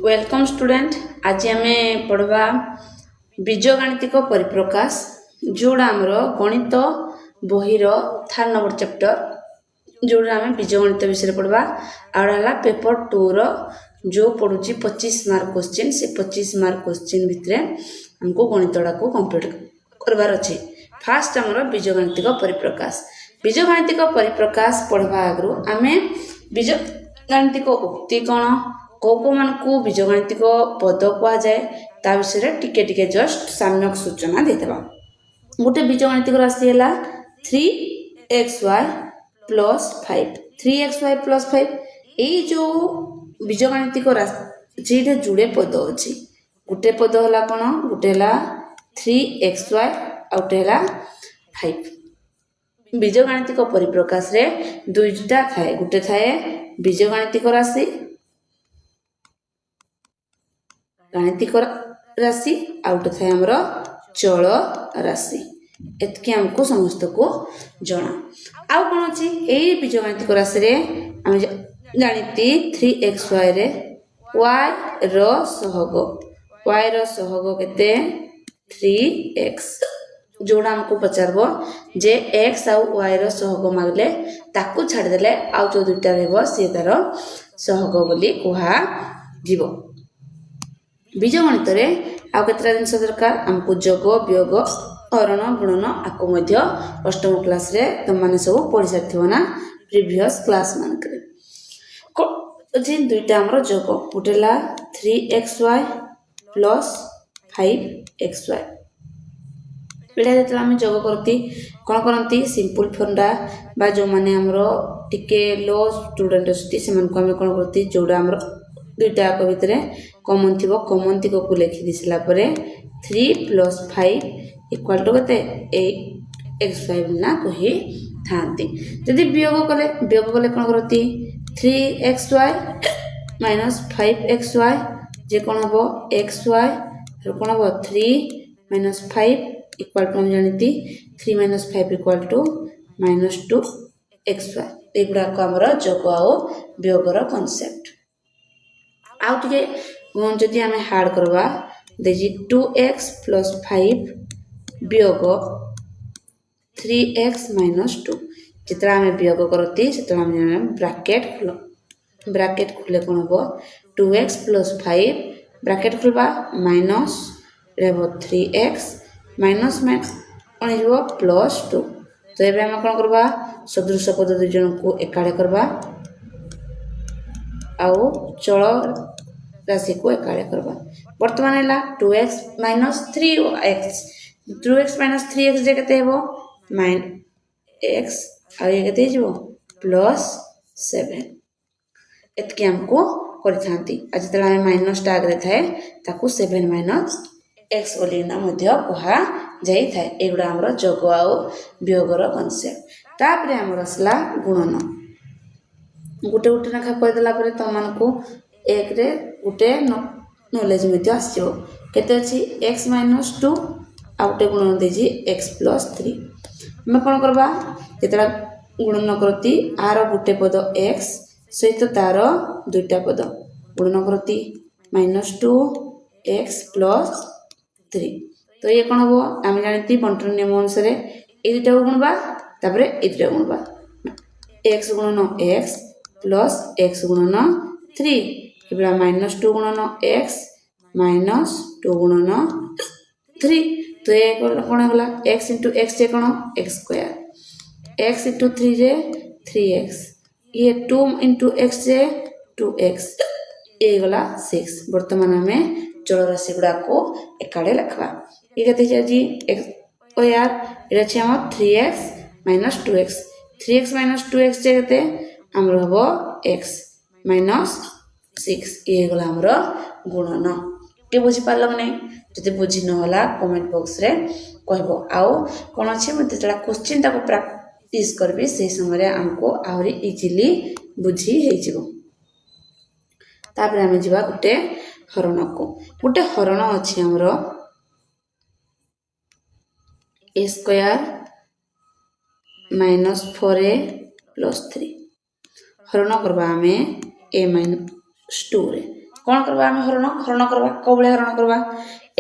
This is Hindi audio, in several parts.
Welcome student. आज आम पढ़वा बीजगाणितिक परिप्रकाश जोड़ा आमर गणित बहीर थार्ड नंबर चैप्टर जोड़ा आम बीजगणित विषय पढ़वा। आड़ा पेपर 2 रो जो पड़ुची 25 मार्क क्वेश्चन से 25 मार्क क्वेश्चन भितर हमको गणितटा को कंप्लीट करवार अच्छे। फास्ट आमर बीजगाणितिक परिप्रकाश पढ़वा आगु आम बीजगाणितिक उक्ति कौन कौ मानक बीजगाणितिक पद कह जाए ता विषय टिके टिके जस्ट साम्यक सूचना देदेबा। गोटे बीजगाणितिक राशि है 3xy प्लस 5 3xy प्लस 5 यही जो बीजगाणितिक राशि जुड़े पद अच्छी गोटे पद है कौन गोटे है 3xy आउटे है 5। बीजगाणितिक परिप्रकाश रे दुईटा थाए गोटे थाए बीजगाणितिक राशि गाणितिक राशि आउट थाए हमर चल राशि एतकी हमको समस्त को जना। आउ कौन अच्छी यही बीजगाणितिक राशि रे हम जानी 3xy रे y रो सहग केते 3x जोड़ा हमको पचारबो जे x आउ y रो सहग मागले ताकू छाड़ देले आउ जो दुईटा रहबो से तार सहग बोली कहा जीवो। बीजगणित रे आउ केतरा जिनस दरकार हमको जोग वियोग हरण गुणन आको मध्य अष्टम क्लास रे तुम माने सब पढ़ी सारथिबो ना प्रीवियस क्लास मान करे को जे दुईटा हमरो जोग उठेला 3xy प्लस 5xy एटा जेतला हम जोग करती कोन करंती सिंपल फॉर्मूला बा जो माने हमरो टिके लो स्टूडेंट असती सेमन को हम कोन करती जोडा हमरो दुईटा को भितरे कॉमन थिबो कॉमन तिको को लिखि दिसला परे 3 प्लस 5 इक्वल टू कते 8x5 ना कहि थांती। यदि वियोग कले कोन करती 3xy माइनस 5xy जे कोन हबो xy र कोन हबो 3 माइनस 5 इक्वल टू हम जानिती 3 माइनस 5 इक्वल टू -2xy एगुडा को हमर जोग आ वियोग रो कांसेप्ट। आउ टिके जदि आमे हार्ड करवा देजी 2x प्लस 5 वियोग 3x माइनस 2 जितना आमे वियोग करती सेतला हम ब्रैकेट खुले कोन हबो 2x प्लस 5 ब्रैकेट खुलबा माइनस रहबो 3x माइनस में कोन हिबो प्लस 2। तो एबे हम कोन करबा सदृश पद दुई जन को एकाडे करबा आउ चलो राशि को एकाडे करबा वर्तमान हैला 2x minus 3x 2x minus 3x जे कते हेबो -x आ ये कते हिबो प्लस 7 एतके हमको करिथांती आज तला हम माइनस टा आगरे थाए ताकू 7 माइनस x बोली ना मध्य कहा जाई थाए एगुडा हमरो जोग आ वियोग रो कांसेप्ट। तापरे हमर असला गुणन गुटे गुटे ना कह देला परे त मन को एक रे गुटे नॉलेज में आसो केते अछि x माइनस 2 आउटे गुणन देजी x प्लस 3 हम कोन करबा जेतला गुणन करती आर गुटे पद x सहित तार दुईटा पद गुणन करती -2x प्लस 3 तो ये कोन हबो हम जानिती बंटन नियम अनुसार ए दुईटा गुणबा तापरे ए दुईटा गुणबा x गुणन x प्लस x गुणन 3 एबला -2 गुणन x -2 गुणन 3 तो ये कोन होला x into x जे कोन x स्क्वायर x into 3 जे 3x ये 2 into x जे 2x ये गला 6। वर्तमान में चल राशि गुडा को एकाडे लिखबा ये कते जी x स्क्वायर एटा छी हम 3x - 2x 3x - 2x जे कते हमर हबो x -6 ये गला हमर गुणन के बुझी पारलो नै जदि बुझी न होला कमेंट बॉक्स रे कहबो आउ कोन अछि मते तला क्वेश्चन ताको प्रैक्टिस करबी से समय रे हमको आउरी इजीली बुझी हे जिवो। तापर हम जिबा गुटे हरण अछि हमर a स्क्वायर -4a + 3 हरण करबा हमें a - 2 रे कौन करवा आम हरण हरण करवा कौ भाई हरण करवा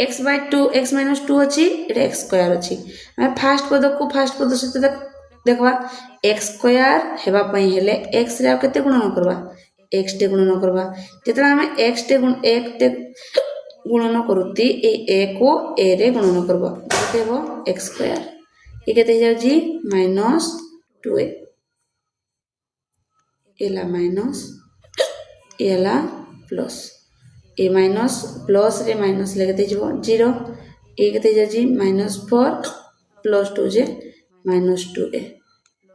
x by two x minus two अच्छी ये एक्स स्क्वायर अच्छी आम फास्ट पद को फास्ट पद सहित देखवा एक्स स्क्वायर होगापाई हेले एक्स रे केते गुणन करवा एक्स टे गुणन करवा जिते आम एक्स टे एक टे गुणन करुती ए को ए रे गुणन करवा केते हेबो एक्स स्क्वायर ये केते हो जाउजी माइनस 2a एला माइनस एला प्लस ए माइनस प्लस रे माइनस ले केते जीवो 0 ए केते जाउजी -4 प्लस 2 जे -2a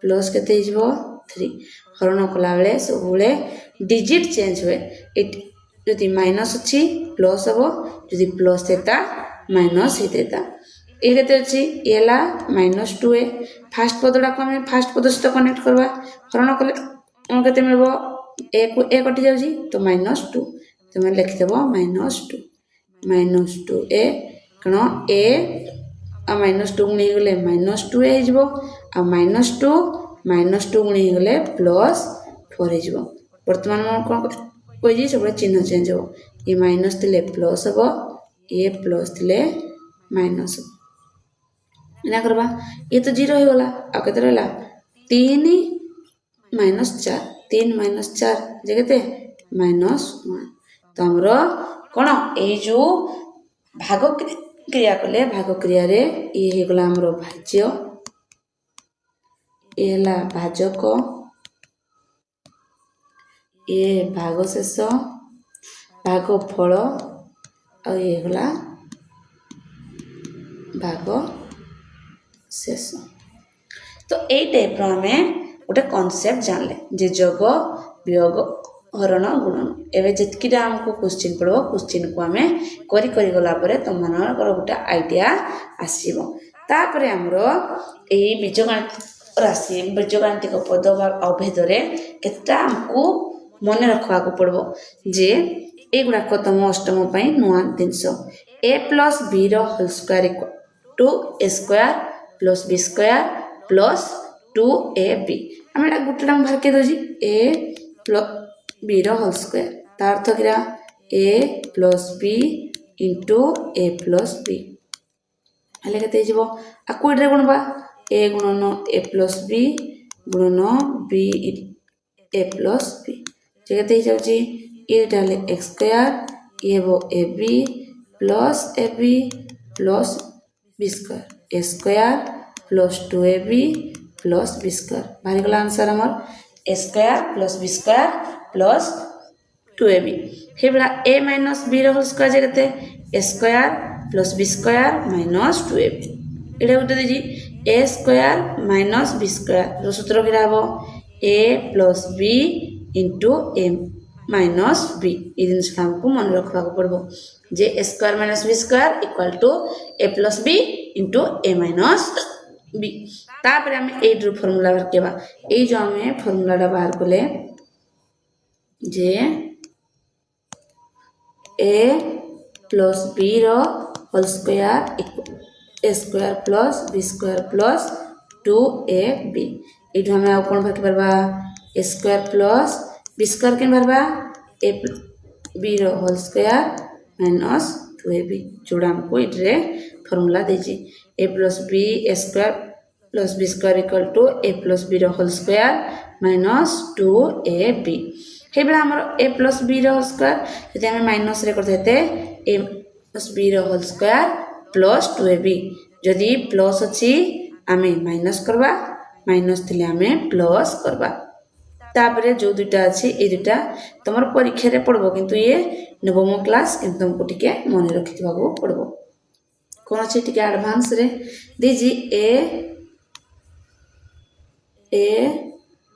प्लस केते जीवो 3 हरण कला बेले सब बेले डिजिट चेंज हुए यदि माइनस अच्छी प्लस हम यदि प्लस देता माइनस ही देता ये केते अच्छी एला -2a फास्ट पदटा को हमें फास्ट पद सहित कनेक्ट करवा हरण कले हम केते मिलबो ए को ए कटि जाउजी तो -2 तो मैं लिख देबो -2a कण ए आ -2 गुणी गले -2a हे जबो आ -2 गुणी गले +4 हे जबो वर्तमान में कोन कोइ जी सब चिन्ह चेंज हो ये माइनस थिले प्लस हो ये प्लस थिले माइनस हो ना करबा ये तो 0 हो गला आ केते रहला 3 -4 3 -4 जे केते -1 तो हमरो कोन ए जो भाग क्रिया कले भाग क्रिया रे ये हे गला हमरो भाज्य एला भाजक ये भाग शेष भाग फल और ये गला भाग शेष तो यही टाइप हमें गोटे कॉन्सेप्ट जानले जे जोग वियोग हरण गुणन एवं जितकी आमको क्वेश्चन पड़ो क्वेश्चन को आम करी गला तुम मानकर गोटे आइडिया आसो तापर आमर यही बीजगणित राशि बीजगणितिक पद अभेद केता आमको मन रखा पड़ो जे एगुड़ाक तुम अष्टम नुआ जिनस A plus B role square equal to A square plus B square plus 2ab आम गोटे बाहर के दौजी A plus B role square तार अर्थ क्या A plus B into A plus B हेल्ले के आकुड़े गुणवा ए गुणन ए प्लस बी गुणन बी ए प्लस बी जे जाऊँगी ये एक्स स्क्वायर ये वो A B plus B square A square plus 2ab plus B square बाहरी गला आंसर हमर A square plus B square plus 2ab हे बड़ा A minus B role square जे केते A square plus B square minus 2ab एटा गोटे देजी A square minus B square जो सूत्र किरा हबो A plus B into A minus B ये जिन हमको मन रखा पड़ो जे A square minus B square equal to A plus B into A minus B तापर आम ए फर्मूला बाहर केबा ए जो आम फर्मूलाटा बाहर कले जे A plus B role square A square plus B square plus 2ab ये आम कौन बाहर पार्बा A square plus B square के बाहर A B role square minus 2ab जोड़ा हमको ये फर्मूला देजी A plus B A square plus B square equal to A plus B role square minus 2ab हे बड़ा हमर A plus B role square यदि आम माइनस रे करते ए plus B role square plus 2ab जदि प्लस अच्छी आम माइनस करवा माइनस थिले आम प्लस करवा तापरे जो दुटा अच्छी ये दुटा तुम परीक्षा रे पड़ो किंतु ये नवम क्लास किंतु तुमको टिके मन रखि पड़ो कौन अच्छे टिके एडवांस रे दीजी A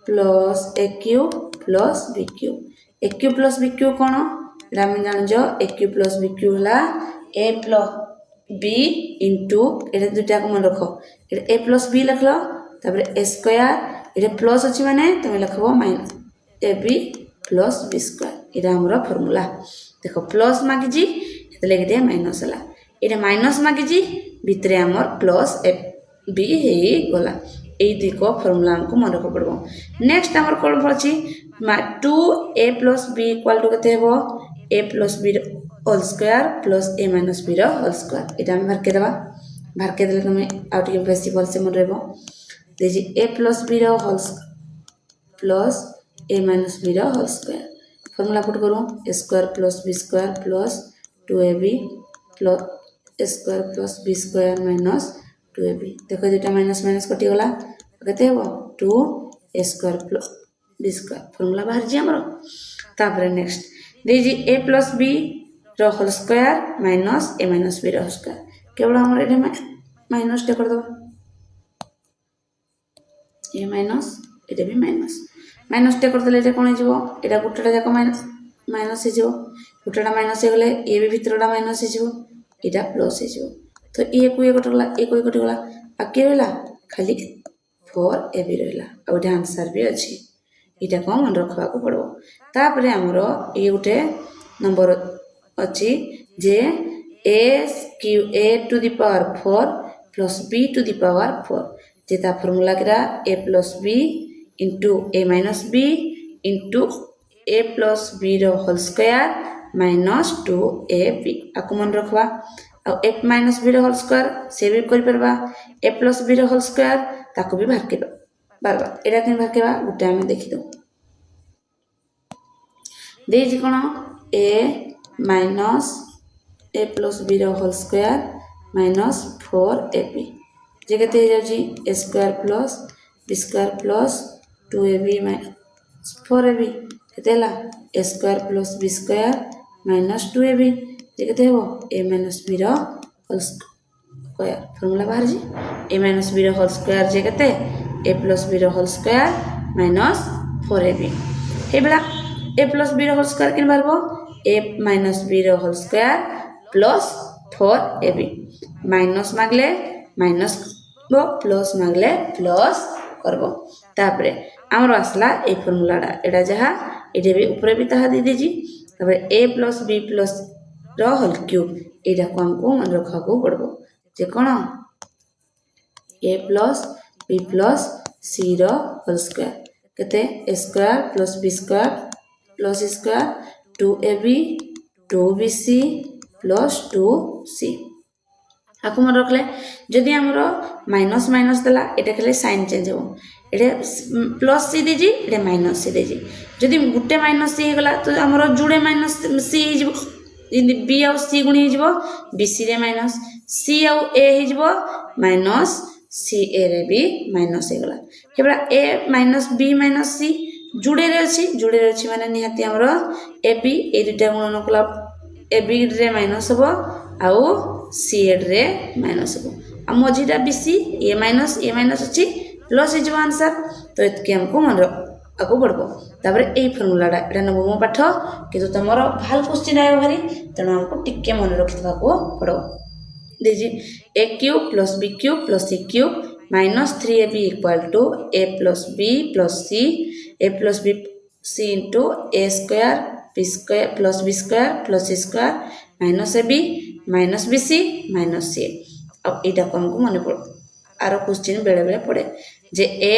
plus A cube plus B cube A cube plus B cube कौन आम जान A cube plus B cube है ए प्लस बी इंटू ये दुटा को मन रख ए प्लस बी लिख लो ए स्क्वायर ये प्लस अच्छी माने तुम लिखब minus a B plus B square यहाँ आमर फर्मूला देख प्लस मागिजी ये माइनस है ये माइनस मागिजी भितर आमर प्लस ए बी हो गला यही दिक फर्मूला आमको मन रख पड़ो नेक्स्ट आमर कौन अच्छी 2a plus B equal to के A plus B whole square plus A minus B whole square यहाँ आम भारके देवा भारके देले तुम आउट बेसी भलसे मन रहा देखिए A plus B whole plus A minus B whole square formula put करूँ ए स्क्वायर प्लस 2ab प्लस A square plus B square minus 2ab देखो दुटा माइनस माइनस कटिगला केते हेबो 2 A square plus B square formula बाहर जी हमरो तापर नेक्स्ट देखिए A plus B whole square minus A minus B whole square केवल हमर एटा माइनस टे कर दो ए माइनस एटा भी माइनस टे कर देले एटा कोन हिजबो एटा गुटटा जाक माइनस हिजबो गुटटा माइनस हे गले ए भी भितरटा माइनस हिजबो एटा प्लस हिजबो तो ए को ए कटगला आ के रहला खाली 4ab रहला आ एटा आंसर भी अछि एटा को मन रखबा को पड़ो तापरे हमरो ए उठे नंबर अछि जे a to the power 4 plus b to the power 4 जेता फार्मूला करा a plus b into a minus b into a plus b रो होल स्क्वायर माइनस 2ab आकु मन रखबा आ a माइनस b रो होल स्क्वायर से भी कर परबा a प्लस b रो होल स्क्वायर ताकु भी भाग के बारबा एटा केन भाग केबा गुटा हम देखि दो दे जी कोन a minus a plus b रो होल स्क्वायर माइनस 4ab जे केते हो जाउची a square plus b square plus 2ab minus 4ab केतेला a square plus b square minus 2ab जे केते हो a माइनस b रो होल स्क्वायर फार्मूला बाहर जी a माइनस b रो होल स्क्वायर जे केते a प्लस b रो होल स्क्वायर माइनस 4ab हे बला a प्लस b रो होल स्क्वायर किन बारबो a माइनस b रो whole square plus 4ab minus मागले माइनस बो प्लस मागले प्लस करबो तापरे हमरो असला ए फार्मूलाडा एडा जहा एडे भी ऊपर भी ताहा दे देजी तापरे a प्लस b प्लस रो होल क्यूब एडा को हमको मन रखा को पड़बो जे कोन a plus b plus c रो होल स्क्वायर केते a square plus b square plus square 2ab 2bc plus 2c आकु मन रखले जदि हमरो माइनस माइनस देला एटा खाली साइन चेंज हो एटा प्लस सी देजी एटा माइनस सी देजी जदि गुटे माइनस सी हे गला तो हमरो जुड़े माइनस सी हे जबो इन बी आ सी गुणी हे जबो bc रे माइनस सी आ a हे जबो माइनस सी a रे भी माइनस हे गला केबला a minus b minus c जुड़े रे अछि माने निहाती हमरो ab ए दुटा गुणन कला ab रे माइनस हो आउ सी रे माइनस हो आ मझीटा बीसी ए माइनस अछि प्लस हे जो आंसर तो एतके हमको मन आगो बढ़बो तापर ए फार्मूलाडा एटा नवम पाठ किंतु तमरो भाल क्वेश्चन आयो भारी तनो हमको टिक्के मन रखितबा को पड़ो देखिए a cube plus b cube plus c cube minus 3ab equal to a plus b plus c a plus b c into a square b square plus b square plus c square minus ab minus bc minus c अब एटा को हमको मन पड़ आरो क्वेश्चन बेले बेले पड़े जे a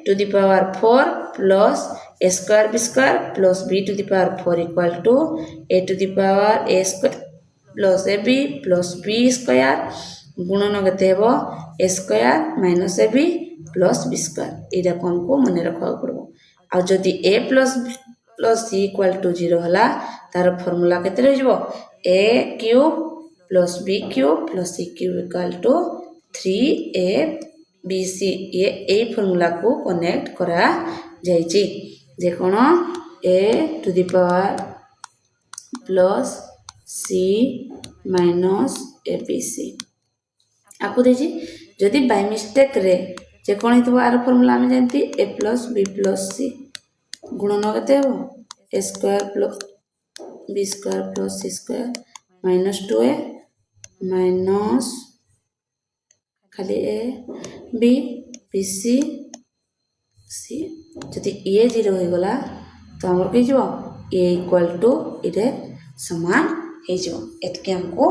to the power 4 plus a square b square plus b to the power 4 equal to a to the power a square plus ab plus b square गुणन केते हेबो a square minus ab plus b square एटा को हमको मन रखवा पड़बो आ जदी a plus c equal to 0 हला तार फार्मूला केते रह जबो a cube plus b cube plus c cube equal to 3abc ये ए फार्मूला को कनेक्ट करा जायछि जे कोन a to the power plus c minus abc आकु देछि जदि बाय मिस्टेक रे जे कोन हितबो आर फार्मूला हम जानती a plus b plus c गुणन केते हो a square plus b square plus c square minus 2a minus खाली a b bc c जदि ए 0 हो गला तो हमर के जो a इक्वल टू इरे समान हे जो एतके हमको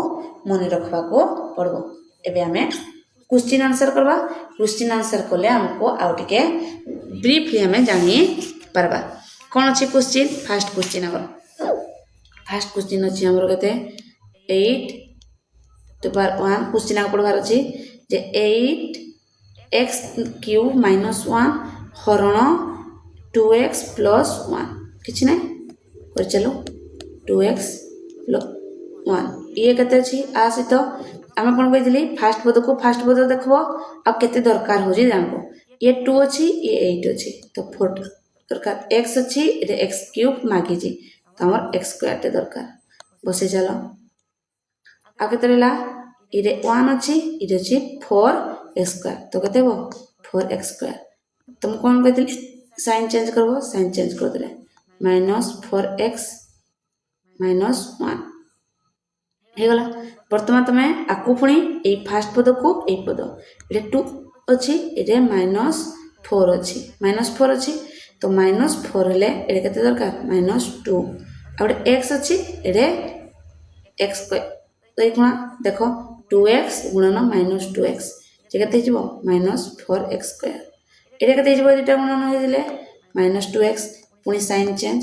मन रखबा को पड़बो एबे हमें क्वेश्चन आंसर करबा क्वेश्चन आंसर कोले हमको आउटके ब्रीफली हमें जानी परबा कोन अछि क्वेश्चन फर्स्ट फास्ट क्वेश्चन अच्छी हमर केते 8 टू पावर 1 क्वेश्चन आगे पढ़वार अच्छी जे 8x क्यूब माइनस 1 हरण 2x प्लस 1 किछि नै कर चलो 2x प्लस 1 ये केते अछि आ सहित आमे कोन कहितली फास्ट पद को फास्ट पद देखबो आ केते दरकार हो जे जानबो ये 2 अछि ये 8 अछि तो 4 दरकार x अछि ये x क्यूब मागी जी तो हमर x स्क्वायर ते दरकार बसे चलो आ केते रहला ये 1 अछि ये अछि 4x स्क्वायर तो केते हो 4x स्क्वायर तुम कोन कहितली साइन चेंज करबो साइन चेंज कर देले -4x -1 हे गला वर्तमान तमे आकु पुणी ए फास्ट पद को ए पद ए 2 अछि ए -4 अछि -4 अछि तो -4 हेले ए केते दरकार -2 और x अछि ए x स्क्वायर गुणा देखो 2x गुणन -2x जे केते हिजबो -4x स्क्वायर ए केते हिजबो दुटा गुणन होय दिले -2x पुणी साइन चेंज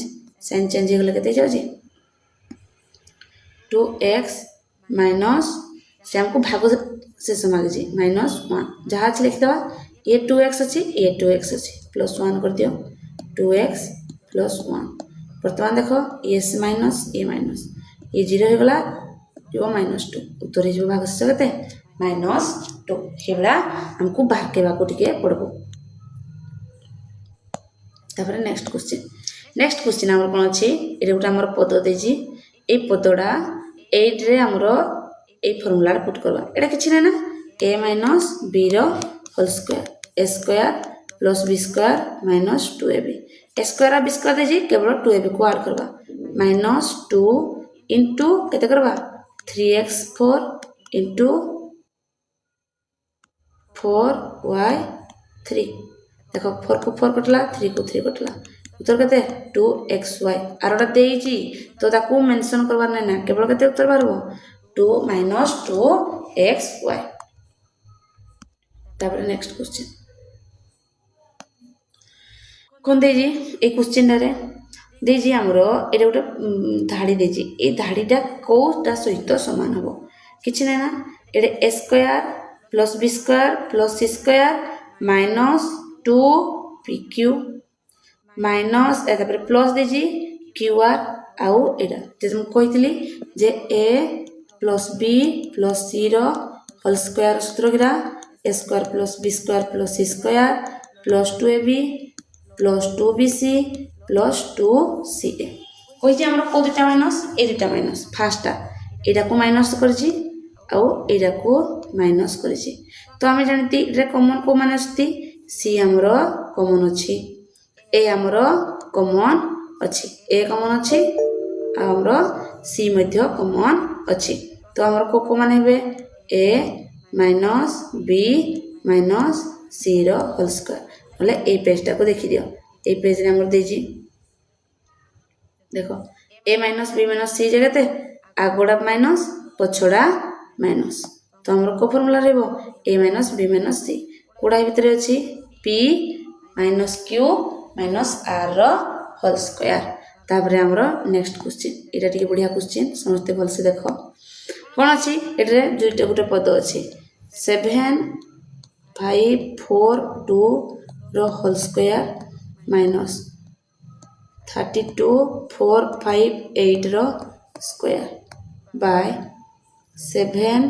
हे गेले केते हिजो जी 2x माइनस से हमको भाग से समागे जी -1 जहाँ अच्छे लिख दवा ये 2x अच्छी ये 2x अच्छी +1 कर दियो 2x + 1 वर्तमान देखो ये माइनस ये 0 हो गला जो -2 उत्तर जो भाग से केते -2 हेबला हमको बाहर के बाको टिके पड़बो तापर नेक्स्ट क्वेश्चन हमर कोन अछि एरे उटा हमर पद देजी ए पदडा 8 रे हमरो ए फार्मूला पुट करबा एटा किछि नै ना a - b रो whole square a square + b square - 2ab a square आ b स्क्वायर देजी केवल 2ab को ऐड करबा -2 इनटू केते करबा 3x4 इनटू 4y3 देखो 4 को 4 कटला 3 को 3 कटला उत्तर केते 2xy आरोटा देजी तो ताकू मेंशन करबार नै ना केवल केते उत्तर बारबो 2 - 2xy तापर नेक्स्ट क्वेश्चन कोन देजी ए क्वेश्चन रे देजी हमरो एटा उटा धाडी देजी ए धाडीटा कोटा सहित समान हबो किछि नै ना एडे a square + b square + c square -2pq minus तापर प्लस देजी qr आउ एटा जे हम कहितली जे a + b + c रो होल स्क्वायर सूत्र गिरा a square + b square + c square + 2ab + 2bc + 2ca कहि जे हमरा को दुटा माइनस ए दुटा माइनस फार्स्टटा एटा को माइनस करछि आउ एटा को माइनस करछि तो हमें जानती रे कॉमन को माइनस ती c हमरो कॉमन अछि ए हमरो कॉमन अछि ए कॉमन अछि आ हमरो c मध्य कॉमन अछि तो हमरो को मान हेबे a - b - c रो होल स्क्वायर बोले ए पेजटा को देखि दियो ए पेज रे हमर देजी देखो a - b - c जगते आगोडा माइनस पछोडा माइनस तो हमर को फार्मूला रहबो a - b - c कोडा भितरे अछि p - q - r रो होल स्क्वायर तापरे हमरो नेक्स्ट क्वेश्चन एटा टिके बढ़िया क्वेश्चन समझते भल से देखो कोन अछि एटरे दुइटा गुटे पद अछि 7 5 4 2 रो होल स्क्वायर -32 4 5 8 रो स्क्वायर बाय 7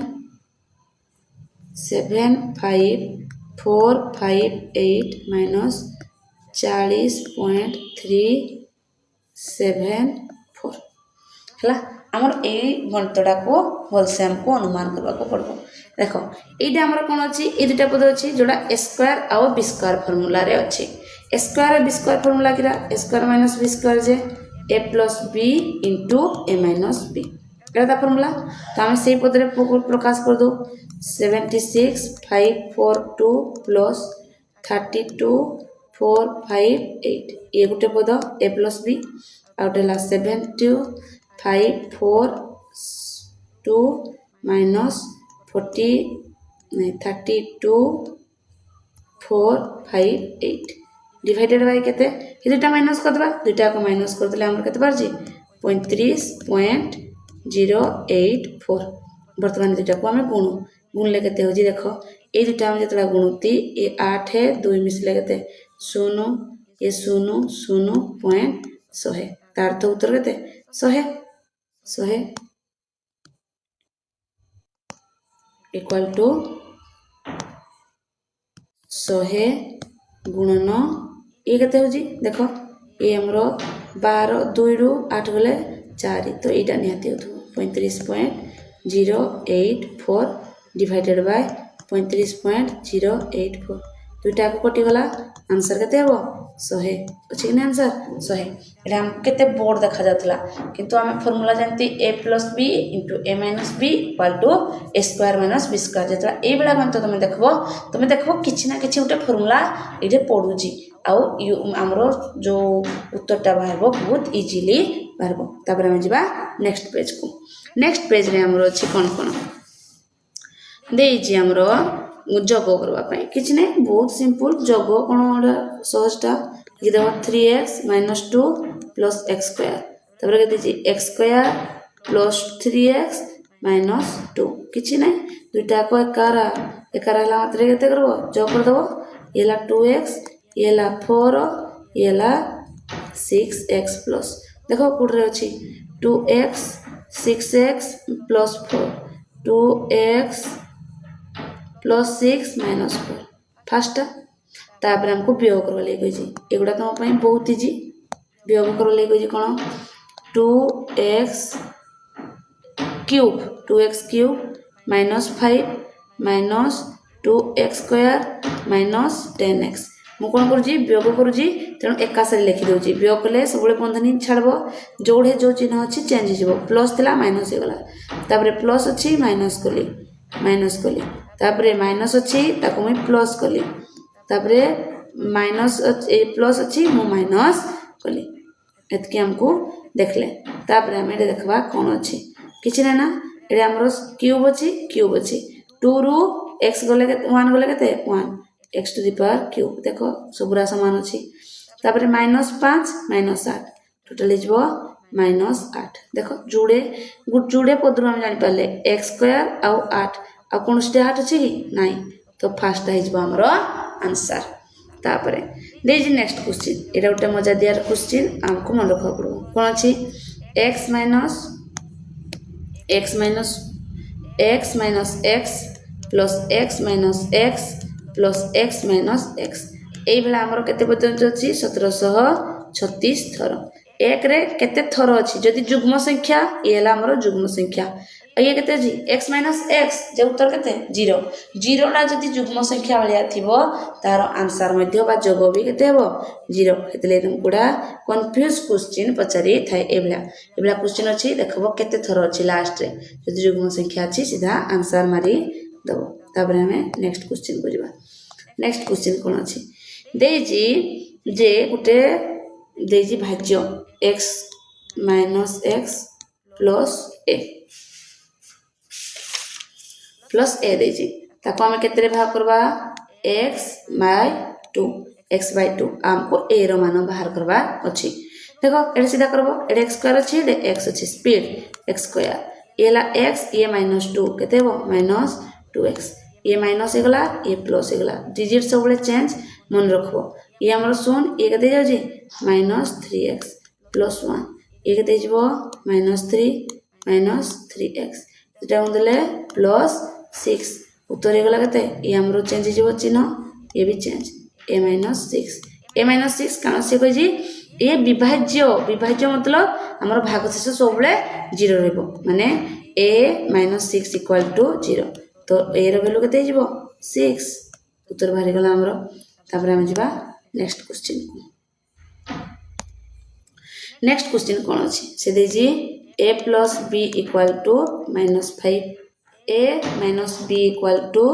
5 4 5 8 -40.374 हला हमर ए गणितडा को होलसे हमको अनुमान करबा को पड़बो देखो एटा हमर कोन अछि ए दुटा पद अछि जोडा a स्क्वायर आ b स्क्वायर फार्मूला रे अछि a स्क्वायर और b स्क्वायर फार्मूला किरा a स्क्वायर - b स्क्वायर जे a + b * a - b एटा फार्मूला तो हम सेही पद रे प्रकाश कर दो 76 5 4 2 + 32 4 5 8 ये गुटे पद a + b आउटेला 72 5 4 2 -40 32 4 5 8 डिवाइडेड बाय केते ये दुटा माइनस कर दबा दुटा को माइनस कर देले हमर केते बार जी 35.084 बर्तमान दुटा को आम गुणु गुणले के देख ये दुटा आम जो गुणुती ये 8 2 मिसले के 0 ये 0 0.100 तार तो उत्तर के 100 इक्वल टू 100 गुणन ये के देख ये आमर 12 2 रु 8 गले 4 तो यहाँ निहाती हो 35.084 डिवाइडेड बाय 35.084 दुईटा को कटिगला आंसर के 100 अच्छे कि आंसर 100 ये आम के बोर्ड देखा जाता किंतु आम फर्मूला जानती a plus B into a minus b equal to a square minus B square जो ये भाग तो तुम देख किसी ना कि गोटे फर्मूला ये पड़ूची आमर जो उत्तरटा बाहर बहुत इजिली बाहर तापर आम जा नेक्स्ट पेज को नेक्स्ट पेज रे आमर अच्छी कौन कौन देजी आमर जग करवाई किसी ना बहुत सिंपल जग कौन सहजटा लिखिदेव 3x minus 2 plus x square तापर के x square plus 3x minus 2 किसी ना दुईटा को एकारा मात्र के जग करदेव ये 2x ये 4 ये 6x प्लस देख कौटे अच्छी 2x 6x plus 4 2x plus 6 minus 4 FASTA तापर हमको वियोग करवा लगे एगुड़ा तुम बहुत इजी वियोग करवा लगे कौन 2x cube minus 5 minus 2x square minus 10x मु कौन करुँगी वियोग करुँगी तेणु एकाशे लिखिदे वियोग कले सब बंधनी छाड़ब जोड़े जो चिन्ह अच्छी चेंज हो प्लस थी माइनस होगला तापर प्लस अच्छी माइनस कली तापर माइनस अच्छी मुई प्लस कली तापर माइनस प्लस अच्छी मु माइनस कली एतकी हमको देखले तापर आम ये देखा कौन अच्छी किसी ना ये आमर क्यूब अच्छी 2 रु x गले 1 गले के 1 x to the power cube देख सबुरा सामान अच्छी तापर माइनस 5 माइनस 8 टोटाल हो -8 देख जोड़े पदर आम जापारे एक्स स्क्वायर आउ 8 आ कौन सी 8 अच्छी कि नाई तो फास्ट होमर आंसर तापर देखिए नेक्स्ट क्वेश्चन यहाँ गोटे मजा दियार क्वेश्चन आमको मन रखा पड़ो कौन अच्छी x minus x plus x minus x plus x minus x ये आमर केते पर्यंत अच्छी 1736 थर एक रे केते थर अच्छी जदि जुग्म संख्या ये आमर जुग्म संख्या ये केते अच्छी x माइनस x जे उत्तर केते 0 0टा जदि जुग्म संख्या भाया थिबो तार आंसर मध्य बा जोग भी केते हेबो 0 हेतले तुमकुडा कंफ्यूज क्वेश्चन पचारि थाए एबला क्वेश्चन अच्छी देखबो केते थर अच्छी लास्ट रे जदि जुग्म संख्या अच्छी सीधा आंसर मारी दबो तापर हमें नेक्स्ट क्वेश्चन को जिबा नेक्स्ट क्वेश्चन कोन अच्छी देजी जे गुटे देजी भाज्य x minus x plus a देजी ताको हमें केतरे भाग करबा x बाय 2 हमको a रो मान बाहर करबा अछि देखो एडे सीधा करबो एडे x स्क्वायर अछि एडे x अछि स्पीड x स्क्वायर ये ला x ये -2 केते हो -2x ये माइनस होगला ये प्लस होगला डिजिट सब चेंज मन रखो ये हमर सुन ये केते जाउजी -3x प्लस 1 ये केते जबो -3x एटा होंदले प्लस 6 उत्तर होगला केते ये हमर चेंज जबो चिन्ह ये भी चेंज a -6 काना से कहि ये विभाज्य मतलब हमर भाग शेष सब 0 रहबो माने a -6 इक्वल टू 0 तो ए रो वैल्यू केते जिवो 6 उत्तर बाहर गला हमरो तापर हम जिबा नेक्स्ट क्वेश्चन कोन अछि से देजी a plus b equal to -5 a minus b equal to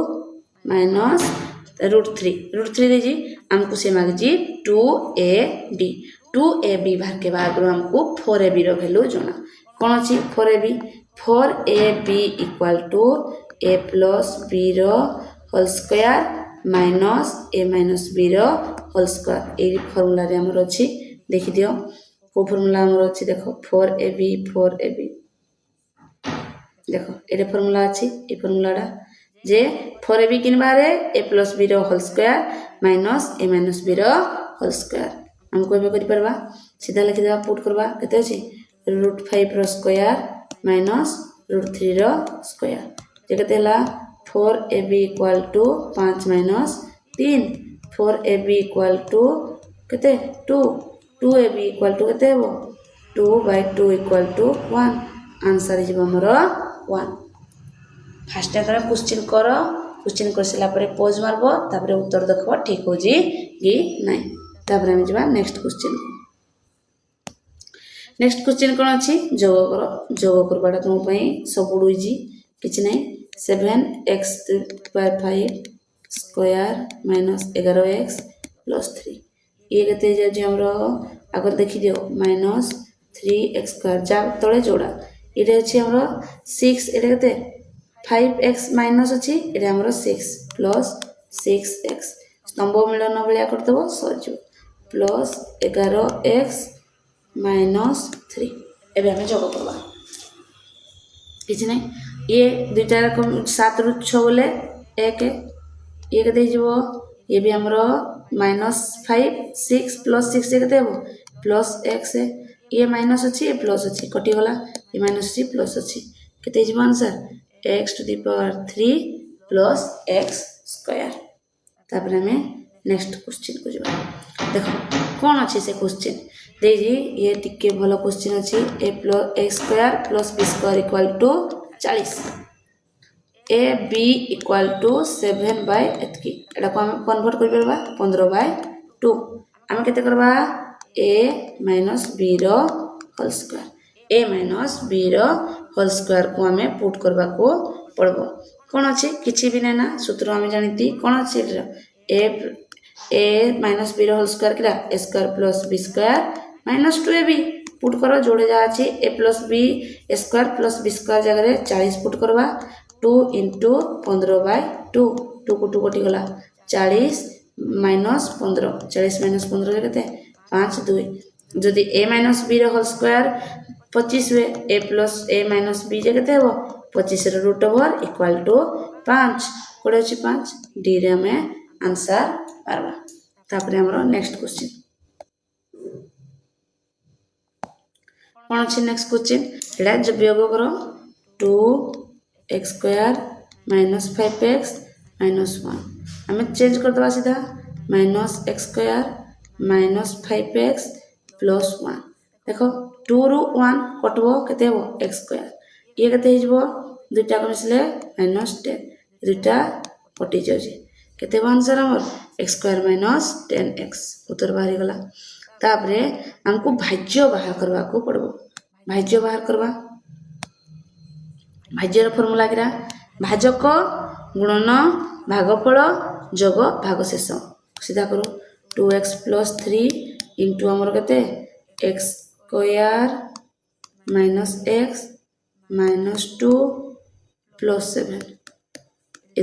-√3 देजी हमको से माग जी 2ab बाहर के बाद हमको 4ab रो वैल्यू जोना कोन अछि 4ab equal to a plus b रो whole square minus a minus b रो होल स्क्वायर ये फार्मूला रे हमर अछि देखि दियो को फॉर्मूला हमर अछि देखो 4ab देखो एटे फॉर्मूला अछि ए फॉर्मूलाटा जे 4ab किनबारे a plus b रो whole square minus a minus b रो होल स्क्वायर हमको एबे करि परबा सीधा लिखि देबा पुट करबा केते अछि √5 रो स्क्वायर माइनस √3 रो स्क्वायर जे केते हला 4ab equal to 5 minus 3 4ab equal to केते 2 2ab इक्वल टू केते हेबो 2/2 इक्वल टू 1 आंसर इज हमर 1 फास्ट तमे क्वेश्चन करो क्वेश्चन कर सला परे पॉज मारबो तापरे उत्तर देखबो ठीक हो जी कि नहीं तापरे हम जबा नेक्स्ट क्वेश्चन नेक्स्ट क्वेश्चन कोन अछि जोग करो जोग करबाटा तुम पई सबुडु इजी किछ नहीं 7x/5 square minus 11x plus 3 ये केते जे हमरो आगर देखि दियो माइनस 3x स्क्वायर जा तळे जोड़ा इरे अछि हमरो 6 इरे केते 5x माइनस अछि इरे हमरो 6 प्लस 6x स्तंभ मिलन भलिया करतबो सरजो प्लस 11x माइनस 3 एबे हम जोग करबा किछ नहीं ये दुटा रकम 7 रु 6 बोले 1 ये केते हिजबो ये भी हमरो माइनस 5 6 प्लस 6 केते हेबो प्लस x ये माइनस अछि ये प्लस अछि कटि गला ये माइनस अछि प्लस अछि केते हिजबो answer x to the power 3 plus x square तापर हमें नेक्स्ट क्वेश्चन को जबा देखो कोन अछि से क्वेश्चन देजी ये टिके भलो क्वेश्चन अछि a plus x square plus b square equal to 40 a b equal to 7 by एतकी एटा को हम कन्वर्ट कर परबा 15/2 हम केते करबा a minus b रो whole square a minus b रो होल स्क्वायर को हमें पुट करबा को पड़बो कोन अछि किछि भी ना सूत्र हम जानिती कोन अछि a minus b रो होल स्क्वायर किरा a square plus b square minus 2ab put करो जोड़े जा अछि a plus b square plus b square जगह रे 40 पुट करबा 2 into 15/2 2 को 2 कटि गला 40 माइनस 15 40 माइनस 15 रे केते 5 2 जदि a minus b रो होल स्क्वायर 25 हुए a plus a minus b जे केते हेबो 25 रो रूट ओवर इक्वल टू 5 कोडे अछि 5 d रे हमें आंसर पारबा तापरे हमरो नेक्स्ट क्वेश्चन कोन अछि नेक्स्ट क्वेश्चन एडा जब योग करो 2x square minus 5x minus 1 हमें चेंज कर दबा सीधा minus x square minus 5x plus 1 देखो 2 रु 1 कटबो केते हो x स्क्वायर ये केते हिजबो दुटा को मिसले माइनस 10 दुटा कटि जाउजी केते आंसर हमर x स्क्वायर माइनस 10x उत्तर बाहरी गला तापरे हमको भाज्य बाहर करबा को पड़बो भाज्य बाहर करबा भाज्य रो फार्मूला किरा भाजक गुणन भागफल जोग भागशेष सीधा करो 2x plus 3 into हमर केते x square minus x minus 2 plus 7 ए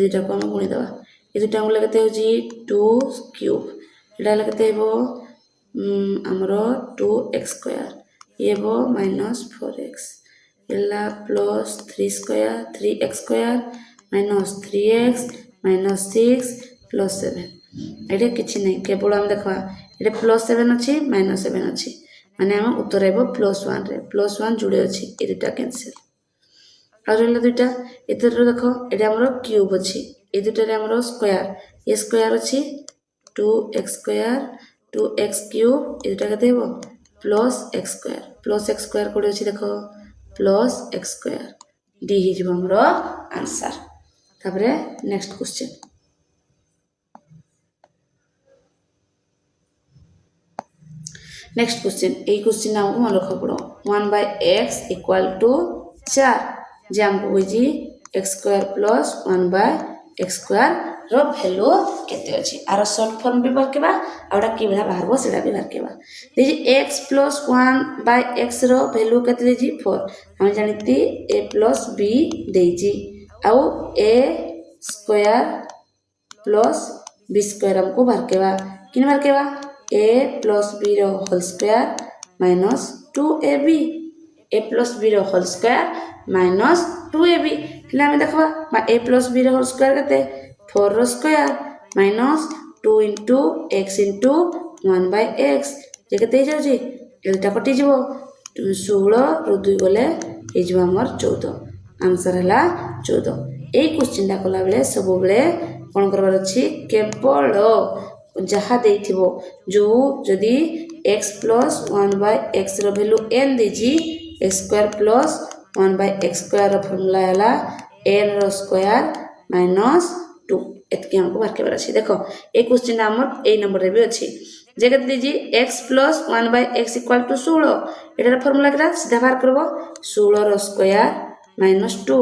दुटा को हम गुणी दबा ए दुटा हम लगते हो जी 2 क्यूब एटा लगते हेबो हमरो 2x स्क्वायर ये वो माइनस 4x एला plus 3 square 3x square minus 3x minus 6 plus 7 एटे किछि नै केवल हम देखबा एटे प्लस 7 अछि माइनस 7 अछि माने हम उत्तर हेबो प्लस 1 रे प्लस 1 जुड़े अछि ए दुटा कैंसिल और एला दुटा एतर देखो एटे हमरो क्यूब अछि ए दुटा रे हमरो स्क्वायर ए स्क्वायर अछि 2x स्क्वायर 2x क्यूब ए दुटा कते हेबो प्लस x स्क्वायर कोडे अछि देखो प्लस x स्क्वायर d हिजबो हमरो आंसर तापरे नेक्स्ट क्वेश्चन नेक्स्ट क्वेश्चन ए क्वेश्चन नाम मन रख पड़ो 1/x इक्वल टू 4 जे हमको होजी x square plus 1/x square रो वैल्यू केते अछि आरो शॉर्ट फॉर्म भी बरकेबा आउडा की भला बाहरबो सेडा भी बरकेबा देजी x plus 1/x रो वैल्यू केते देजी 4 हम जानिती a plus b देजी आउ a square plus b square हमको बरकेबा किन बरकेबा a plus b रो whole square minus 2ab a plus b whole square minus 2ab हेले आमे देखबा a plus b whole square केते 4 रो square minus 2 into x into 1 by x जे केते जाउ जी एटा कटि जीवो 16 रो 2 गले हे जीव हमर 14 आंसर हला 14 एई क्वेश्चन टा कला बेले सब बेले कोन करबार अछि केवल जहा देथिबो जो जदी x plus 1 by x रो वैल्यू n देजी x square plus 1 by x square रो फार्मूला हला n रो स्क्वायर minus 2 एतके हमको बार के बार अछि देखो ए क्वेश्चन हमर ए नंबर रे भी अछि जे कत देजी x plus 1 by x equal to 16 एटार फार्मूला केटा सीधा बार करबो 16 रो स्क्वायर minus 2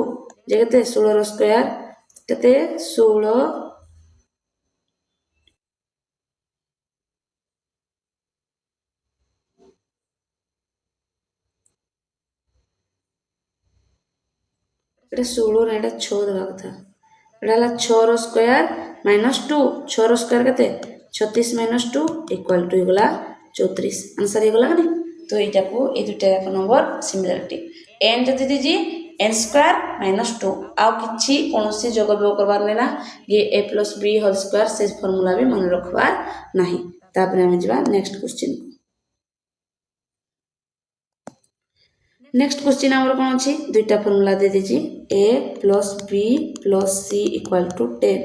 जे कते 16 रो स्क्वायर कते 16 एटा 16 रे एटा 6 देबा कथा एटा हला 6 रो स्क्वायर minus 2 6 रो स्क्वायर कते 36 minus 2 equal to गला 34 आंसर हे गला नि तो एटा को ए दुटा एक नंबर सिमिलरिटी n जति दिजी n स्क्वायर minus 2 आ किछि कोनोसी जोग बेग करबार नेना ये a plus b whole square से फार्मूला भी मन रखबार नाही तापर हम जबा नेक्स्ट क्वेश्चन नेक्स्ट क्वेश्चन हमर कोन अछि दुटा फार्मूला दे दिजी a plus b plus c equal to 10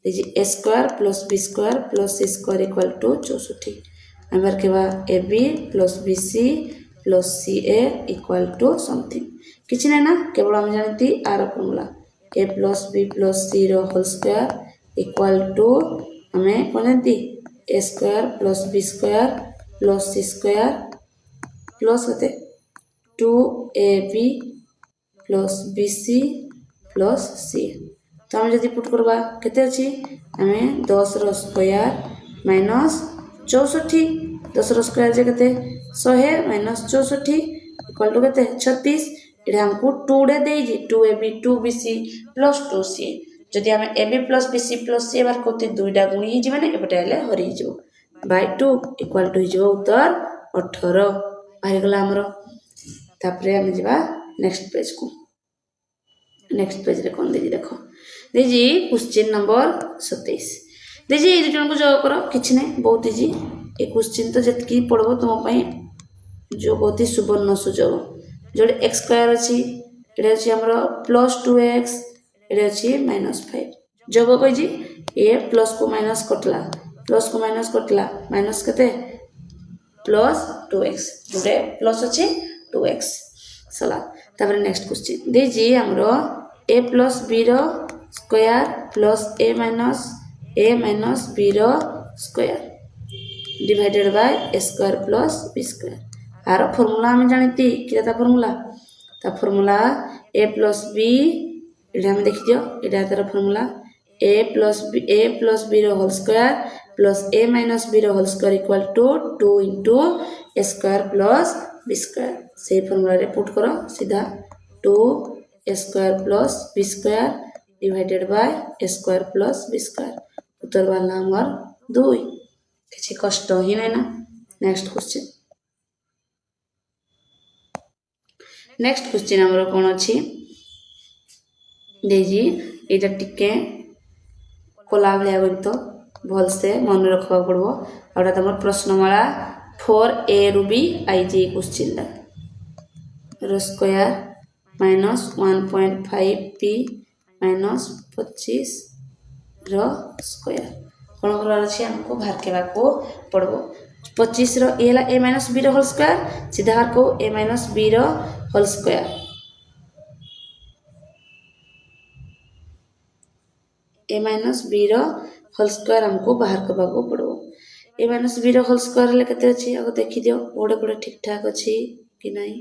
दिजी a square plus b square plus c square equal to 64 हमर केबा ab plus bc plus ca equal to something किछि नै ना केवल हम जानती आर formula a plus b plus c रो होल स्क्वायर equal to हमें कोन जानती a square plus b square plus c square plus होते 2ab plus bc plus c तो हम जदी पुट करबा केते अछि हमें 10 रो स्क्वायर माइनस 64 10 रो स्क्वायर जे केते 100 माइनस 64 इक्वल टू केते 36 एटा हमको 2 रे देई जी 2ab 2bc plus 2c जदी हमें ab plus bc plus c बार कोते दुईटा गुणी हि जी माने एपटे हले हरि जो बाय 2 इक्वल टू जो उत्तर 18 बाहर गला हमरो तापरे हम जबा नेक्स्ट पेज को नेक्स्ट पेज रे कोन देजी देखो देजी क्वेश्चन नंबर 27 देजी ए जन को जो करो किछ नै बहुत इजी ए क्वेश्चन तो जतकी पढबो तुम पई जो बहुत ही सुवर्ण सुजोग जोडे x स्क्वायर अछि एटा अछि हमरो प्लस 2x एटा अछि -5 जोग कहि जी a प्लस को माइनस कटला माइनस कते प्लस 2x जोडे प्लस अछि 2x सला तापर नेक्स्ट क्वेश्चन देजी हमरो a plus b रो square plus a minus b रो square divided by a square plus b square आरो फार्मूला हम जानती किता फार्मूला a plus b एटा हम देखि दियो एटा तार फार्मूला a plus b रो whole square plus a minus b रो whole square equal to 2 into a square plus b square से फार्मूला रे पुट करो सीधा 2 a square plus b square divided by a square plus b square उत्तर वाला हमर 2 किछि कष्ट ही नै ना नेक्स्ट क्वेश्चन हमर कोन अछि देजी एटा टिके कोला भलिया गणित भल से मन रखबा पड़बो आउडा तमर प्रश्नमाला 4a रु b आईजी क्वेश्चन दा रो स्क्वायर minus 1.5p minus 25 रो स्क्वायर कोन करला अछि हमको बाहर केबा को पड़बो 25 रो ए ला a minus b रो होल स्क्वायर सीधा बाहर को a minus b रो whole square a minus b रो होल स्क्वायर हमको बाहर करबा को पड़बो a minus b रो होल स्क्वायर ले केते अछि आगो देखि दियो ओडे कोडे ठीक ठाक अछि कि नाही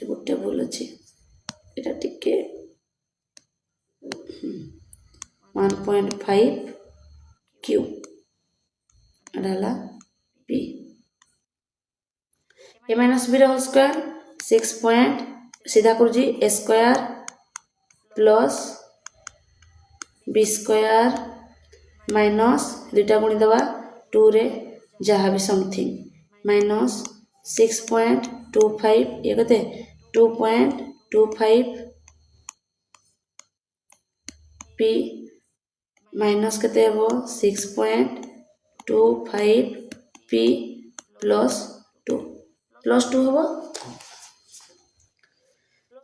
गोटे भूल अच्छे एटा टिके 1.5 क्यू एडाला p a minus b whole square 6 point सीधा कर जी a square plus b square minus दुटा गुणी दबा 2 रे जहाँ भी समथिंग माइनस 6.25 ये कहते 2.25 पी माइनस केते हेबो 6.25 पी प्लस 2 हेबो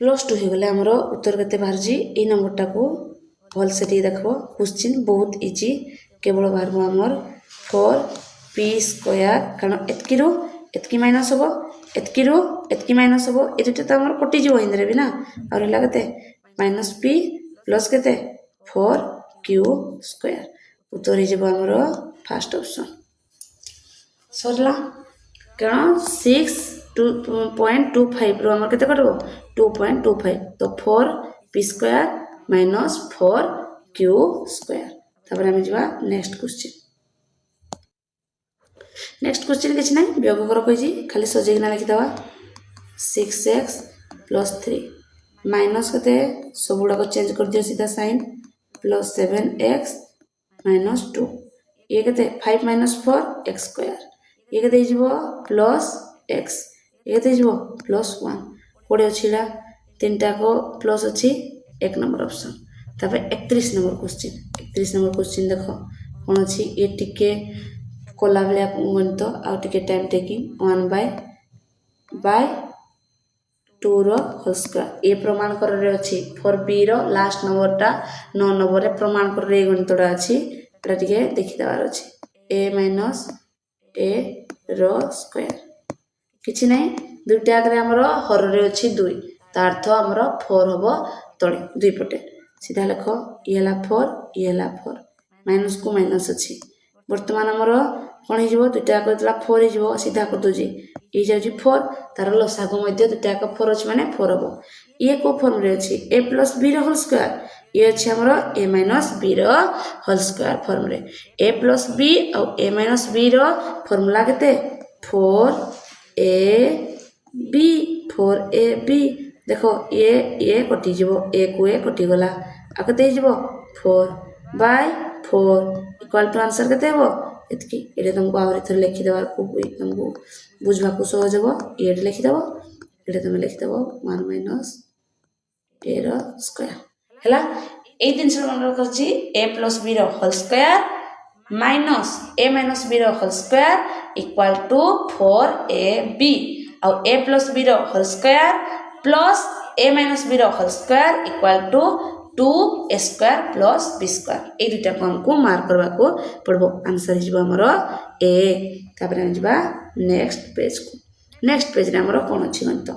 प्लस 2 हो गले हमरो उत्तर केते बाहरजी ए नंबरटा को भल से देखो क्वेश्चन बहुत इजी केवल बाहर हमर 4 पी स्क्वायर कारण एतकी रो एतकी माइनस होबो एतकी रो एतकी माइनस होबो ए दुटा तो हमर कटि जीव इंदरे भी ना और हला केते माइनस पी प्लस केते 4 क्यू स्क्वायर उत्तर ही जीव हमरो फर्स्ट ऑप्शन सरला कारण 6.25 रो हमर केते कटबो 2.25 तो 4 P square minus 4 Q square तापर हम जीवा नेक्स्ट क्वेश्चन किछ नै वियोग कर कहि खाली सजेगिना लिखि दवा 6x प्लस 3 माइनस कते सब गुडा को चेंज कर दियो सीधा साइन प्लस 7x माइनस 2 ये कते 5 माइनस 4 x स्क्वायर ये कते जीवो प्लस x ये कते जीवो प्लस 1 कोडे छिला तीनटा को प्लस अछि एक नंबर ऑप्शन तापर 31 नंबर क्वेश्चन देखो कोन अछि ए टिके कोला भलिया गणित आ टिके टाइम टेकिंग 1/2 रो होल स्क्वायर ए प्रमाण कर रे अछि फॉर बी रो लास्ट नंबरटा 9 नंबर रे प्रमाण कर रे गणितटा अछि एटा टिके देखि देबार अछि a माइनस a रो स्क्वायर किछि नै दुटा आगरे हमरो हर रे अछि 2 ता अर्थ हमरो 4 होबो तळे दुई पटे सीधा लिखो ये ला 4 माइनस को माइनस अछि वर्तमान हमरो कोन ही जीवो दुटा करतला 4 ही जीवो सीधा कर दोजी ए जाउजी 4 तार लसागु मध्य दुटा का 4 अछि माने 4 होबो ये को फॉर्म रे अछि a प्लस b रो होल स्क्वायर ये अछि हमरो a माइनस b रो होल स्क्वायर फॉर्म रे a प्लस b और a माइनस b रो फार्मूला केते 4ab देखो ये कटि जीवो a को a कटि गला आ केते जीवो 4/4 इक्वल टू आंसर केते हेबो एतकी एटा तुमको आउरी थर लिखि देबार को तुमको बुझबा को सहज हेबो ए लिखि देबो एटा तुम लिखि देबो 1 माइनस a रो स्क्वायर हला ए दिन से मन रखछि a प्लस b रो whole square minus a minus b रो whole square equal to 4ab और a प्लस b रो whole square plus a minus b रो whole square equal to 2a square plus b square ए दुटा को हमको मार्क करबा को पड़बो आंसर हिजबो हमरो a तापर हम जबा नेक्स्ट पेज रे हमरो कोन अछि गणित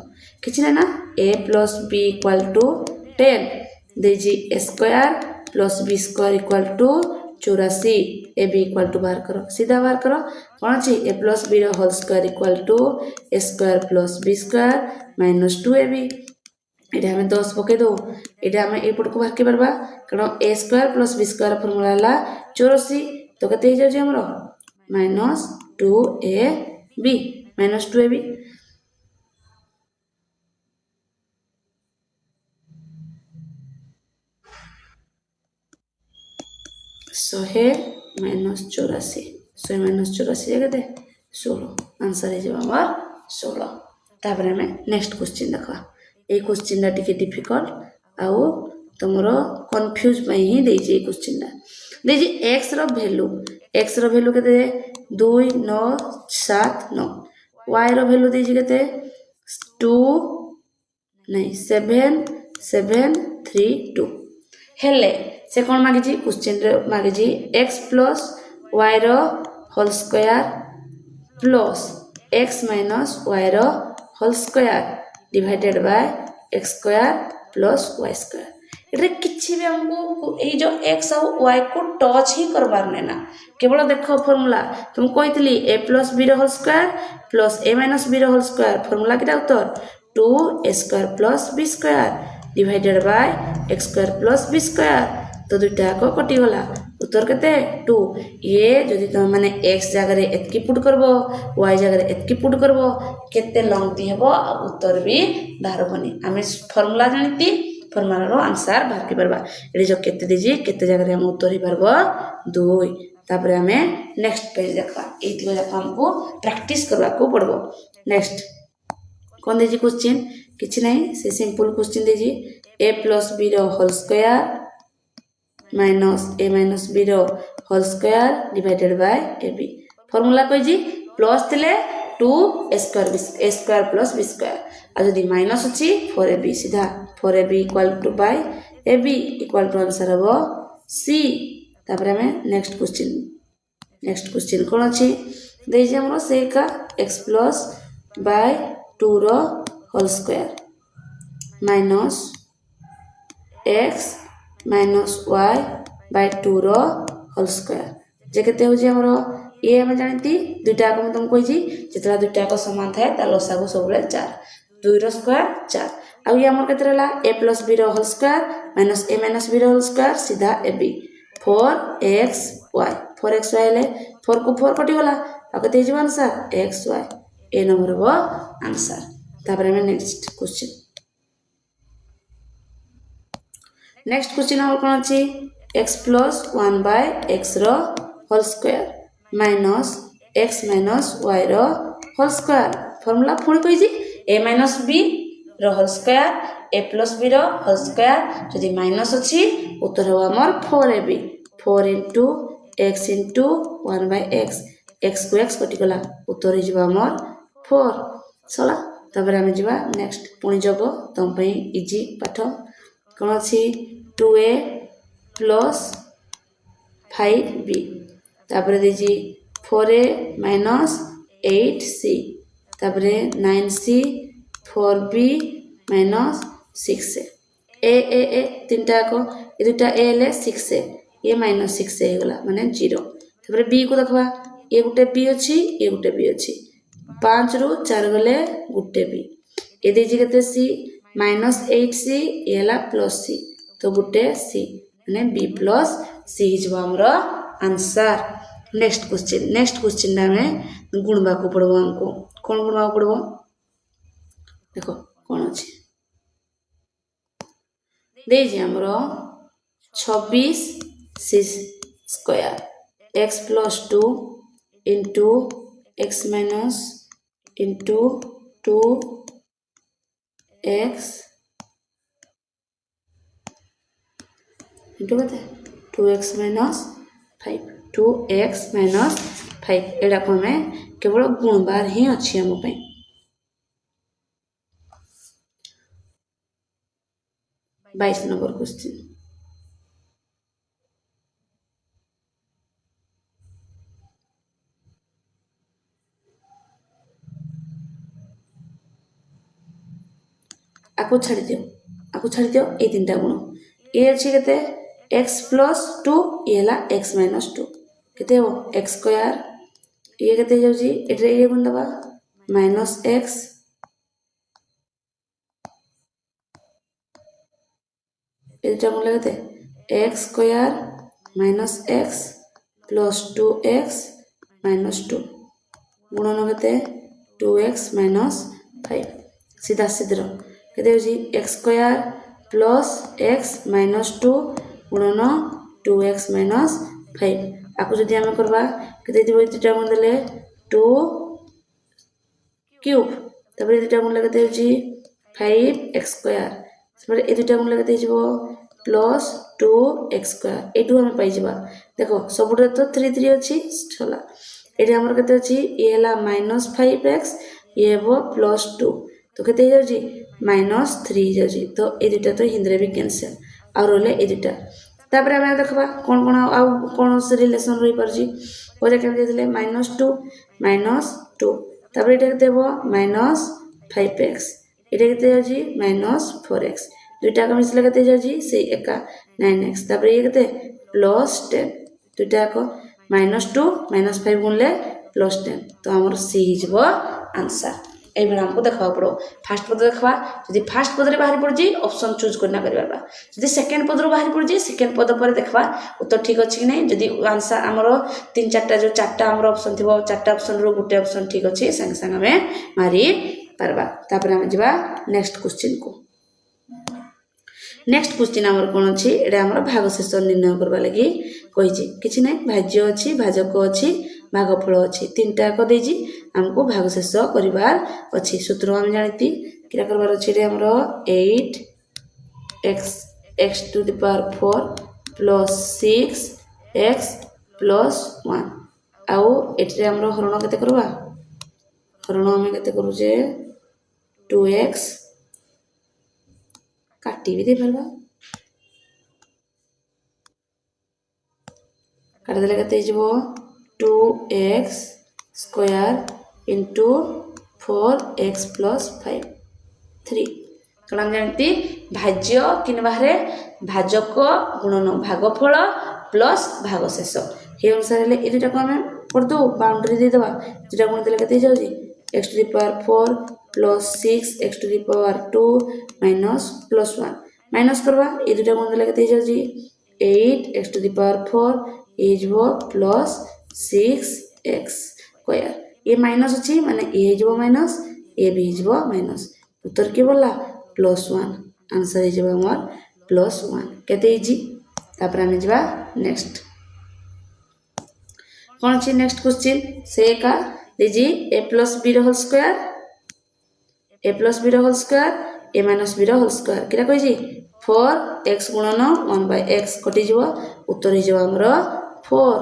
किछ ना a plus b equal to 10 देजी a square plus b square equal to 84 ab equal to बाहर करो सीधा बाहर करो कोन अछि a प्लस b रो whole square equal to a square plus b square minus 2ab एटा हमें 10 पके दो एटा हमें ए पट को बाहर के परबा कारण a square plus b square formula ला 84 तो कते हो जाय हमरो माइनस 2ab सोहे माइनस 84 केते 16 आंसर हे जबा हमर 16 तापर हमें नेक्स्ट क्वेश्चन देखा ए क्वेश्चन दा टिके डिफिकल्ट आउ तमरो कंफ्यूज पई ही देई जे क्वेश्चन दा देजी x रो वैल्यू केते 2979 y रो वैल्यू देजी केते 7732 हेले से कोन मागे जी क्वेश्चन रे मागे जी x प्लस y रो whole square plus x minus y रो whole square divided by x square plus y square एटे किछि भी हमको ए जो x और y को टच ही करबार नेना केवल देखो फार्मूला तुम कहितली a प्लस b रो whole square plus a minus b रो होल स्क्वायर फार्मूला केटा उत्तर 2a square plus b square divided by x square plus b square तो दुटा को कटि गला उत्तर केते 2 ये जदि तुम माने x जगह रे एतकी पुट करबो y जगह रे एतकी पुट करबो केते लंगती हेबो उत्तर भी बाहर बनी हमें फार्मूला जानिती फार्मूला रो आंसर बाहर के परबा एडी जो केते देजी केते जगह रे हम उत्तर ही परबो 2 तापर आमे नेक्स्ट पेज देखा एतिको जाक हमको प्रैक्टिस करबा को पड़बो। नेक्स्ट कोन देजी क्वेश्चन किछि नहीं से सिंपल क्वेश्चन देजी a plus b रो whole square minus a minus b रो whole square divided by ab formula कोइ जी प्लस थिले 2a square plus b square आ जदी माइनस अछि 4ab सीधा 4ab equal to by ab equal to answer हबो c। तापर हमें नेक्स्ट क्वेश्चन कोन अछि देजी हमरो से का x प्लस बाय 2 रो whole square minus x minus y by 2 रो होल स्क्वायर जे केते हो जे हमरो ये हम जानती दुटा को तुम कोइ जी जितला दुटा को समान थाए ता लसागु सबले 4 2 रो स्क्वायर 4 आ ये हमर केते रहला a plus b रो whole square minus a minus b रो होल स्क्वायर सीधा ab 4xy 4xy ले 4 को 4 कटि गला आ केते जे आंसर xy ए नंबर हो आंसर। तापर हम नेक्स्ट क्वेश्चन हमर कोन अछि x plus 1 by x रो whole square minus x minus y रो होल स्क्वायर फार्मूला फुणी कोइ जी a minus b रो whole square a plus b रो होल स्क्वायर जदी माइनस अछि उत्तर हो हमर 4ab 4 into x into 1 by x x को x कटि गला उत्तर हो जिबा हमर 4 सला। तापर हम जिबा नेक्स्ट पुणी जगो तम पई इजी पाठ कोन अछि 2a plus 5b तापर देजी 4a minus 8c तापर 9c 4b minus 6a ए तीनटा को ए दुटा a ले 6a ये minus 6a गला माने 0। तापर b को देखबा ए गुटे b अछि ए गुटे b अछि 5 रु 4 गले गुटे b ए देजी केते c minus 8c एला plus c तो गुटे c माने b plus c हिजबा हमरो आंसर। नेक्स्ट क्वेश्चन में गुणबा को पड़बो हमको कोन गुणबा को पड़बो देखो कोन अछि देजी हमरो 26 c square x plus 2 into x minus into 2x into कते 2x minus 5 2x minus 5 एडा को हमें केवल गुणबार ही अछि हम पे 22 नंबर क्वेश्चन आको छाड़ी दियो ए तीनटा गुण ए अछि केते x plus 2 एला x minus 2 केते हो x स्क्वायर ये केते जाउ जी एटरे ए गुण दबा minus x एटा गुण लगते x square minus x plus 2x minus 2 गुणन केते 2x minus 5 सीधा सीधा केते हो जी x square plus x minus 2 गुणन 2x minus 5 आको जदि हम करबा केते दिबो दुटा गुण देले 2 क्यूब तबरे दुटा गुण लगते हो जी 5x स्क्वायर तबरे ए दुटा गुण लगते जिवो plus 2x स्क्वायर एटू हम पाई जिबा देखो सबुरे तो 3 3 अछि छला एठी हमर केते अछि ए हला -5x ये हेबो +2 तो केते जाउ जी -3 जाउ जी तो ए दुटा तो हिंदरे भी कैंसिल और रोले ए दुटा तापर हम देखबा कोन कोन आ कोन से रिलेशन रही पर जी ओ जे केते दिले -2 -2 तापर एटा केते हेबो -5x एटा केते जाउ जी -4x दुटा को मिसले केते जाउ जी से एका 9x तापर ये केते +10 दुटा को -2 -5 गुणले +10 तो हमर सी हिजबो आंसर। ए बेला हमको देखबा पड़ो फर्स्ट पद देखबा यदि फर्स्ट पद रे बाहर पड़ जी ऑप्शन चूज करना करबा यदि सेकंड पद रो बाहर पड़ जी सेकंड पद पर देखबा उत्तर ठीक अछि कि नै यदि आंसर हमरो 3 4टा जो 4टा हमरो ऑप्शन थिबो 4टा ऑप्शन रो गुटे ऑप्शन ठीक अछि संग संग हमें मारी परबा तापर हम जिबा नेक्स्ट क्वेश्चन को नेक्स्ट क्वेश्चन आमर कौन अच्छी एटा आमर भागशेष निर्णय करबा लगी कहिछि किछि नै भाज्य अच्छी भाजक अच्छी भागफल अच्छी तीनटा को देछि हमको भागशेष करिवार अच्छी सूत्र हम जानिति किरा करबार अच्छी रे हमर 8x to the power 4 plus 6x plus 1 आउ एटरे हमर हरण केते करबा हरण हम केते करू जे 2x काटी भी दे परबा काट देले केते हिजबो 2x square into 4x plus 5 3 कण हम जानती भाज्य किन बाहरे भाजक गुणन भागफल प्लस भागशेष हे अनुसार ले ए दुटा को हम कर दो बाउंड्री दे देबा दुटा गुण देले केते जाउजी x to the power 4 plus 6 x to the power 2 minus plus 1 minus करबा ए दुटा गुण देले केते जाउजी 8 x to the power 4 इजबो प्लस 6x स्क्वायर ये माइनस अछि माने ए इजबो माइनस ए भी इजबो माइनस उत्तर के बोला +1 आंसर इजबो हमर +1 केते इजी तापर हम जबा नेक्स्ट कोन छी नेक्स्ट क्वेश्चन से का देजी a plus b रो whole square a plus b रो whole square a minus b रो होल स्क्वायर किरा कहि जी 4x गुणन 1/x कटि जबो उत्तर इजबो हमर 4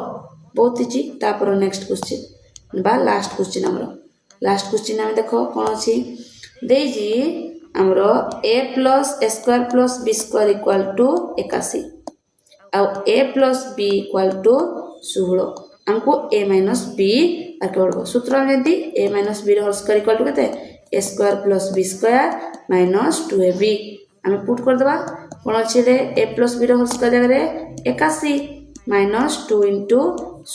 बहुत इजी तापर नेक्स्ट क्वेश्चन बा लास्ट क्वेश्चन हमरो लास्ट क्वेश्चन हम देखो कोन अछि देजी हमरो a plus a square plus b square equal to 81 और a plus b equal to 16 हमको a minus b आके पड़बो सूत्र हम जदी a minus b whole square equal to केते a square plus b square minus 2ab हम पुट कर देबा कोन अछि रे a plus b whole square जगह रे 81 minus 2 into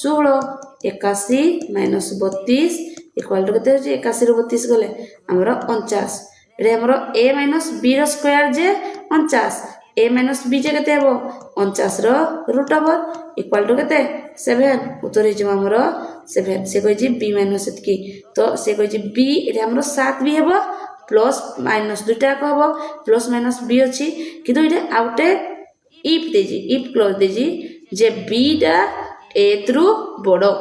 16 81 minus 32 equal to केते जे 81 रो 32 गले हमरो 49 रे हमरो a minus b रो स्क्वायर जे 49 a minus b जे केते हेबो 49 रो रूट ओवर इक्वल टू केते 7 उत्तर हे जमा हमरो 7 से कहि जी b minus की तो से कहि जी b रे हमरो 7 भी हेबो प्लस माइनस दुटा को हेबो प्लस माइनस b अछि किंतु इटे आउटे इफ देजी इफ क्लोज देजी जे b दा a थ्रू बडो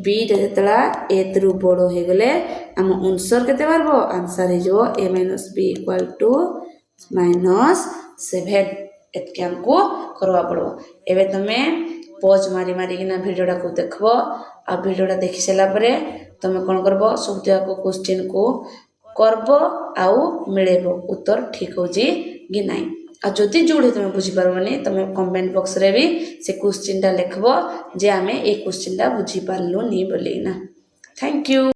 b दा जतला a थ्रू बडो हे गले हम आंसर केते पारबो आंसर हे जो a minus b equal to -7 एतके हमको करवा पड़ो एबे तमे पॉज मारी मारी किना वीडियोटा को देखबो आ वीडियोटा देखि सेला परे तमे कोन करबो सबटा को क्वेश्चन को करबो आउ मिलेबो उत्तर ठीक हो जी कि नाही आ जति जोडे तमे बुझी परबनी तमे कमेंट बॉक्स रे भी से क्वेश्चन टा लिखबो जे हमें ए क्वेश्चन टा बुझी पारलो नी बोली ना थैंक यू।